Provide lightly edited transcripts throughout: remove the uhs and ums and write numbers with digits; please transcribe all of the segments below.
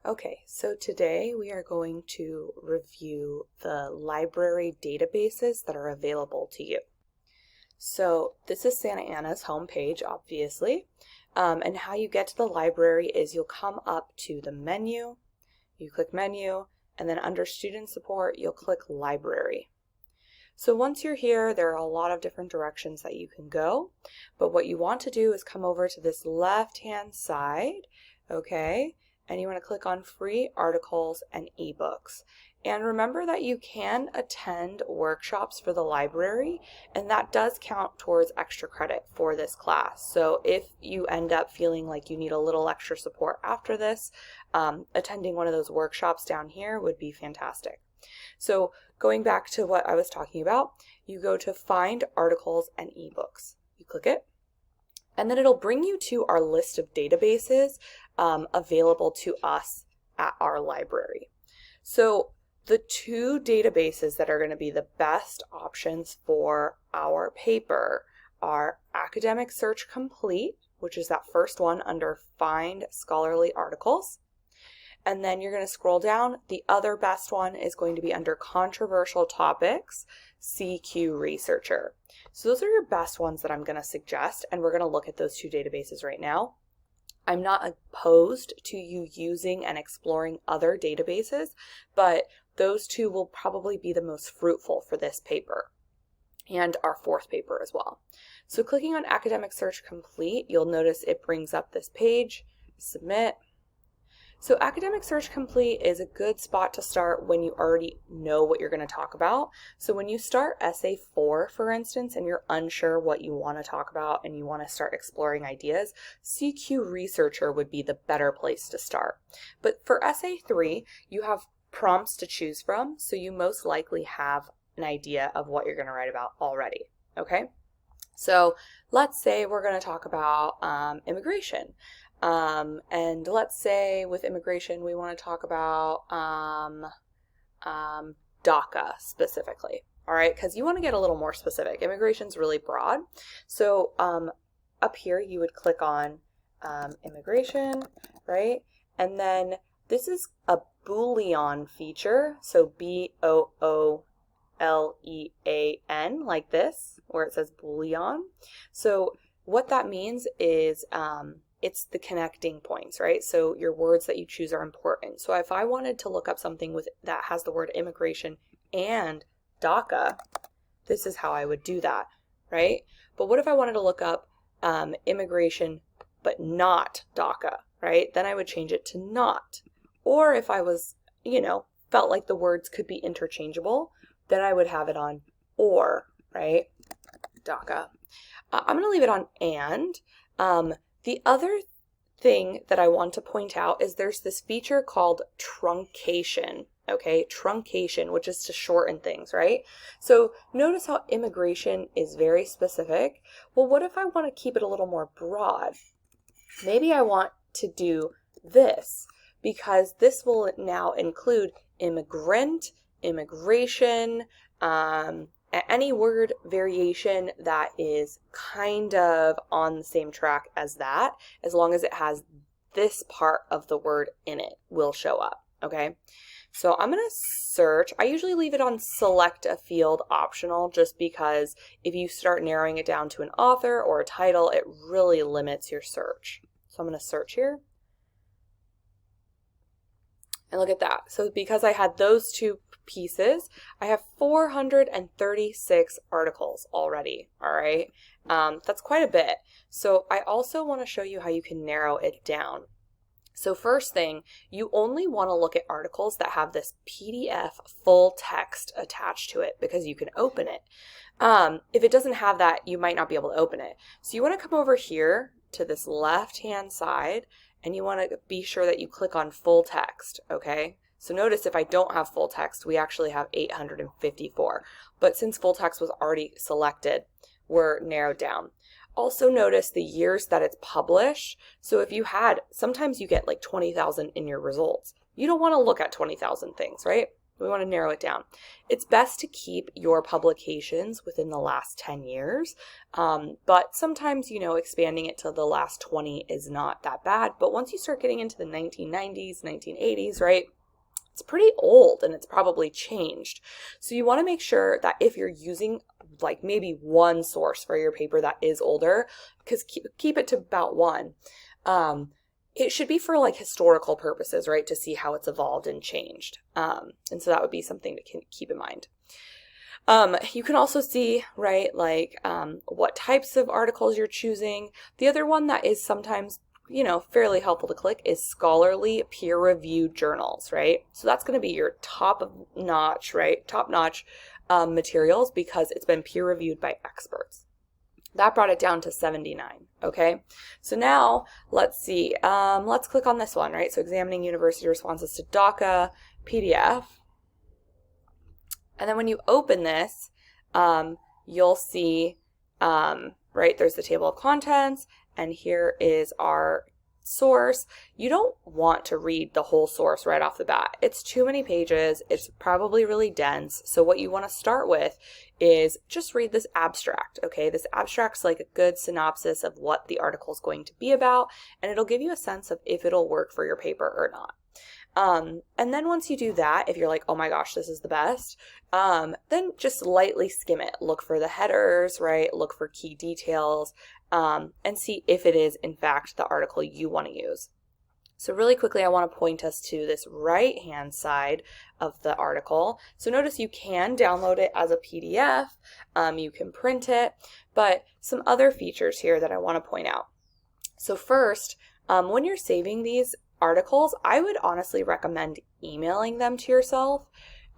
Okay, so today we are going to review the library databases that are available to you. So this is Santa Ana's homepage, obviously, and how you get to the library is you'll come up to the menu, you click menu, and then under student support, you'll click library. So once you're here, there are a lot of different directions that you can go, but what you want to do is come over to this left-hand side, okay? And you want to click on free articles and ebooks. And remember that you can attend workshops for the library, and that does count towards extra credit for this class. So if you end up feeling like you need a little extra support after this, attending one of those workshops down here would be fantastic. So going back to what I was talking about, you go to find articles and ebooks. You click it, and then it'll bring you to our list of databases available to us at our library. So the two databases that are going to be the best options for our paper are Academic Search Complete, which is that first one under Find Scholarly Articles. And then you're going to scroll down. The other best one is going to be under Controversial Topics, CQ Researcher. So those are your best ones that I'm going to suggest, and we're going to look at those two databases right now. I'm not opposed to you using and exploring other databases, but those two will probably be the most fruitful for this paper and our fourth paper as well. So clicking on Academic Search Complete, you'll notice it brings up this page, Submit. So Academic Search Complete is a good spot to start when you already know what you're going to talk about. So when you start Essay 4, for instance, and you're unsure what you want to talk about and you want to start exploring ideas, CQ Researcher would be the better place to start. But for Essay 3, you have prompts to choose from, so you most likely have an idea of what you're going to write about already, okay? So let's say we're going to talk about immigration. And let's say with immigration, we want to talk about DACA specifically, all right? Because you want to get a little more specific. Immigration's really broad. So up here, you would click on immigration, right? And then this is a Boolean feature, so B-O-O-L-E-A-N, like this, where it says Boolean. So what that means is it's the connecting points, right? So your words that you choose are important. So if I wanted to look up something that has the word immigration and DACA, this is how I would do that, right? But what if I wanted to look up immigration but not DACA, right? Then I would change it to not. Or if I was, felt like the words could be interchangeable, then I would have it on or, right? DACA. I'm going to leave it on and. The other thing that I want to point out is there's this feature called truncation, okay? Truncation, which is to shorten things, right? So notice how immigration is very specific. Well, what if I want to keep it a little more broad? Maybe I want to do this because this will now include immigrant, immigration, any word variation that is kind of on the same track as that, as long as it has this part of the word in it, will show up, okay? So I'm going to search. I usually leave it on select a field optional just because if you start narrowing it down to an author or a title, it really limits your search. So I'm going to search here. And look at that. So because I had those two pieces, I have 436 articles already, all right? That's quite a bit. So I also want to show you how you can narrow it down. So first thing, you only want to look at articles that have this PDF full text attached to it because you can open it. If it doesn't have that, you might not be able to open it. So you want to come over here to this left-hand side, and you want to be sure that you click on full text, okay? So notice if I don't have full text, we actually have 854. But since full text was already selected, we're narrowed down. Also notice the years that it's published. So if sometimes you get like 20,000 in your results. You don't want to look at 20,000 things, right? We want to narrow it down. It's best to keep your publications within the last 10 years, but sometimes, expanding it to the last 20 is not that bad. But once you start getting into the 1990s, 1980s, right, it's pretty old and it's probably changed. So you want to make sure that if you're using like maybe one source for your paper that is older, because keep it to about one, it should be for like historical purposes, right, to see how it's evolved and changed. And so that would be something to keep in mind. You can also see, right, like what types of articles you're choosing. The other one that is sometimes, fairly helpful to click is scholarly peer-reviewed journals, right? So that's going to be your top-notch, right, top-notch materials because it's been peer-reviewed by experts. That brought it down to 79, okay? So now, let's see, let's click on this one, right? So examining university responses to DACA, PDF. And then when you open this, you'll see, right, there's the table of contents, and here is our source. You don't want to read the whole source right off the bat. It's too many pages. It's probably really dense. So what you want to start with is just read this abstract, okay? This abstract's like a good synopsis of what the article is going to be about, and it'll give you a sense of if it'll work for your paper or not. And then once you do that, if you're like, oh my gosh, this is the best, then just lightly skim it. Look for the headers, right? Look for key details, and see if it is, in fact, the article you want to use. So really quickly, I want to point us to this right-hand side of the article. So notice you can download it as a PDF, you can print it, but some other features here that I want to point out. So first, when you're saving these articles, I would honestly recommend emailing them to yourself,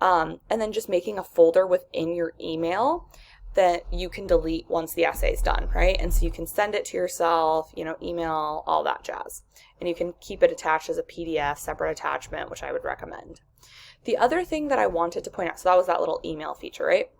and then just making a folder within your email that you can delete once the essay is done, right? And so you can send it to yourself, email, all that jazz. And you can keep it attached as a PDF, separate attachment, which I would recommend. The other thing that I wanted to point out, so that was that little email feature, right?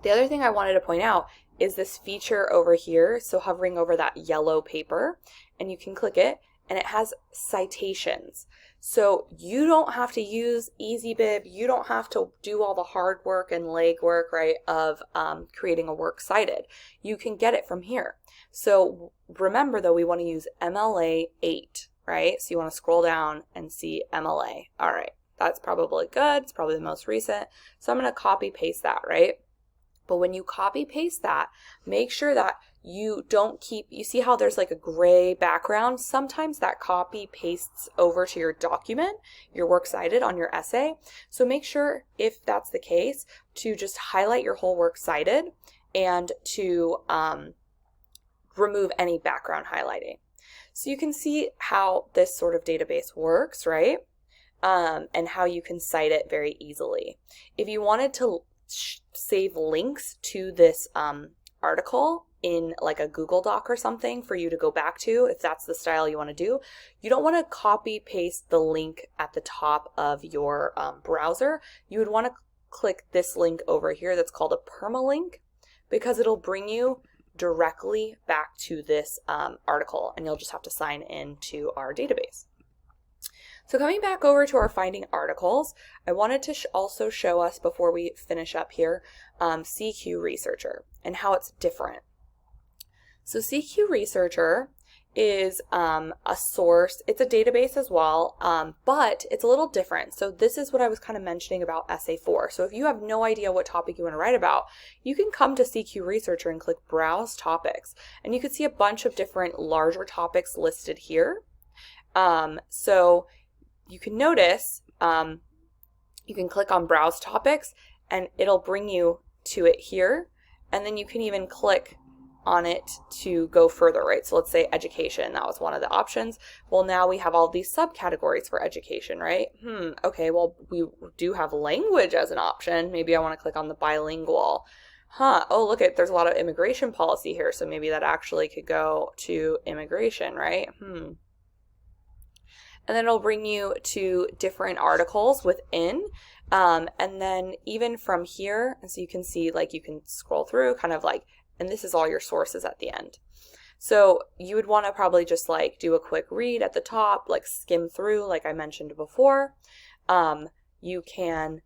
The other thing I wanted to point out is this feature over here. So hovering over that yellow paper, and you can click it, and it has citations. So you don't have to use EasyBib. You don't have to do all the hard work and legwork, right, of creating a work cited. You can get it from here. So remember, though, we want to use MLA 8, right? So you want to scroll down and see MLA. All right, that's probably good. It's probably the most recent. So I'm going to copy paste that, right? But when you copy paste that, make sure that you don't keep, you see how there's like a gray background? Sometimes that copy pastes over to your document, your works cited on your essay. So make sure, if that's the case, to just highlight your whole works cited and to remove any background highlighting. So you can see how this sort of database works, right? And how you can cite it very easily. If you wanted to save links to this article in like a Google Doc or something for you to go back to, if that's the style you want to do, you don't want to copy paste the link at the top of your browser. You would want to click this link over here that's called a permalink, because it'll bring you directly back to this article, and you'll just have to sign in to our database. So coming back over to our finding articles, I wanted to also show us, before we finish up here, CQ Researcher and how it's different. So CQ Researcher is a source. It's a database as well, but it's a little different. So this is what I was kind of mentioning about Essay 4. So if you have no idea what topic you want to write about, you can come to CQ Researcher and click Browse Topics, and you can see a bunch of different larger topics listed here. So you can notice, you can click on Browse Topics, and it'll bring you to it here, and then you can even click on it to go further, right? So let's say education, that was one of the options. Well, now we have all these subcategories for education, right? Okay, well, we do have language as an option. Maybe I want to click on the bilingual. Oh, look, there's a lot of immigration policy here, so maybe that actually could go to immigration, right? And then it'll bring you to different articles within, and then even from here, and so you can see, like, you can scroll through kind of like, and this is all your sources at the end. So you would want to probably just like do a quick read at the top, like skim through, like I mentioned before. You can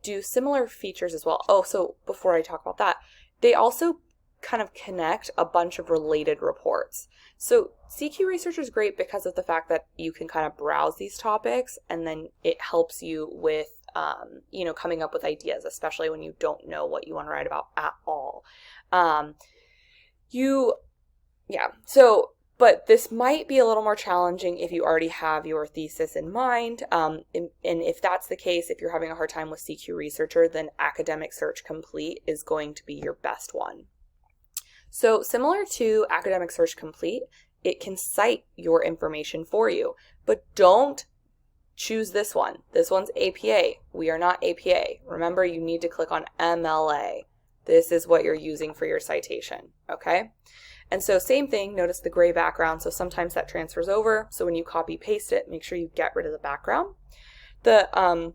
do similar features as well. Oh, so before I talk about that, they also kind of connect a bunch of related reports. So CQ Research is great because of the fact that you can kind of browse these topics, and then it helps you with, coming up with ideas, especially when you don't know what you want to write about at all. But this might be a little more challenging if you already have your thesis in mind. And if that's the case, if you're having a hard time with CQ Researcher, then Academic Search Complete is going to be your best one. So similar to Academic Search Complete, it can cite your information for you, but don't choose this one. This one's APA. We are not APA. Remember, you need to click on MLA. This is what you're using for your citation, okay? And so same thing, notice the gray background, so sometimes that transfers over. So when you copy paste it, make sure you get rid of the background. The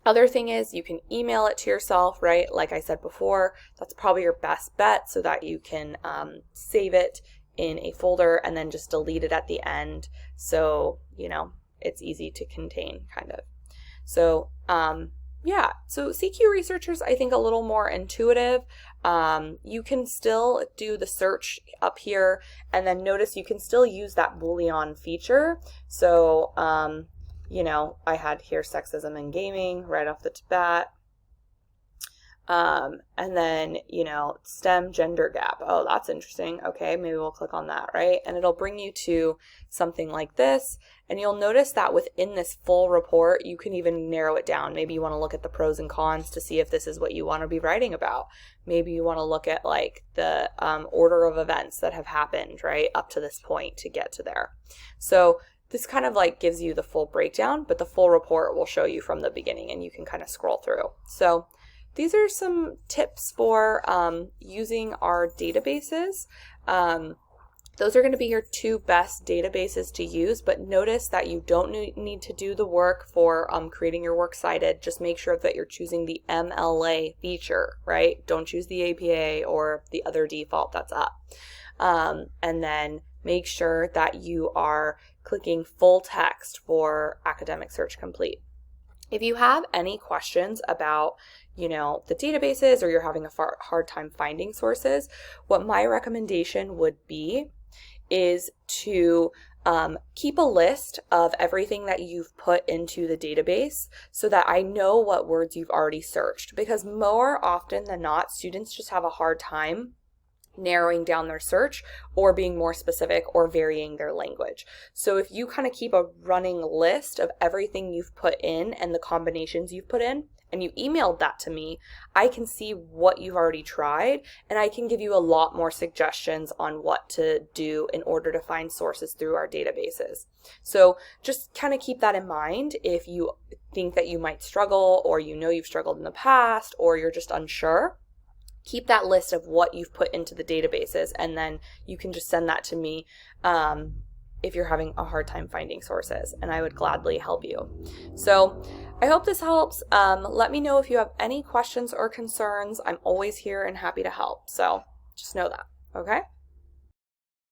other thing is you can email it to yourself, right? Like I said before, that's probably your best bet so that you can save it in a folder and then just delete it at the end. So, it's easy to contain kind of. So, so CQ Researchers, I think, a little more intuitive. You can still do the search up here, and then notice you can still use that Boolean feature. So, I had here sexism in gaming right off the bat. And then, STEM gender gap. Oh, that's interesting. Okay, maybe we'll click on that, right? And it'll bring you to something like this. And you'll notice that within this full report, you can even narrow it down. Maybe you want to look at the pros and cons to see if this is what you want to be writing about. Maybe you want to look at like the order of events that have happened, right, up to this point to get to there. So this kind of like gives you the full breakdown, but the full report will show you from the beginning and you can kind of scroll through. So these are some tips for using our databases. Those are going to be your two best databases to use, but notice that you don't need to do the work for creating your works cited. Just make sure that you're choosing the MLA feature, right? Don't choose the APA or the other default that's up. And then make sure that you are clicking full text for Academic Search Complete. If you have any questions about, the databases, or you're having a hard time finding sources, what my recommendation would be is to keep a list of everything that you've put into the database so that I know what words you've already searched, because more often than not, students just have a hard time narrowing down their search or being more specific or varying their language. So if you kind of keep a running list of everything you've put in and the combinations you've put in, and you emailed that to me, I can see what you've already tried, and I can give you a lot more suggestions on what to do in order to find sources through our databases. So just kind of keep that in mind if you think that you might struggle, or you've struggled in the past, or you're just unsure. Keep that list of what you've put into the databases, and then you can just send that to me if you're having a hard time finding sources, and I would gladly help you. So I hope this helps. Let me know if you have any questions or concerns. I'm always here and happy to help. So just know that, okay?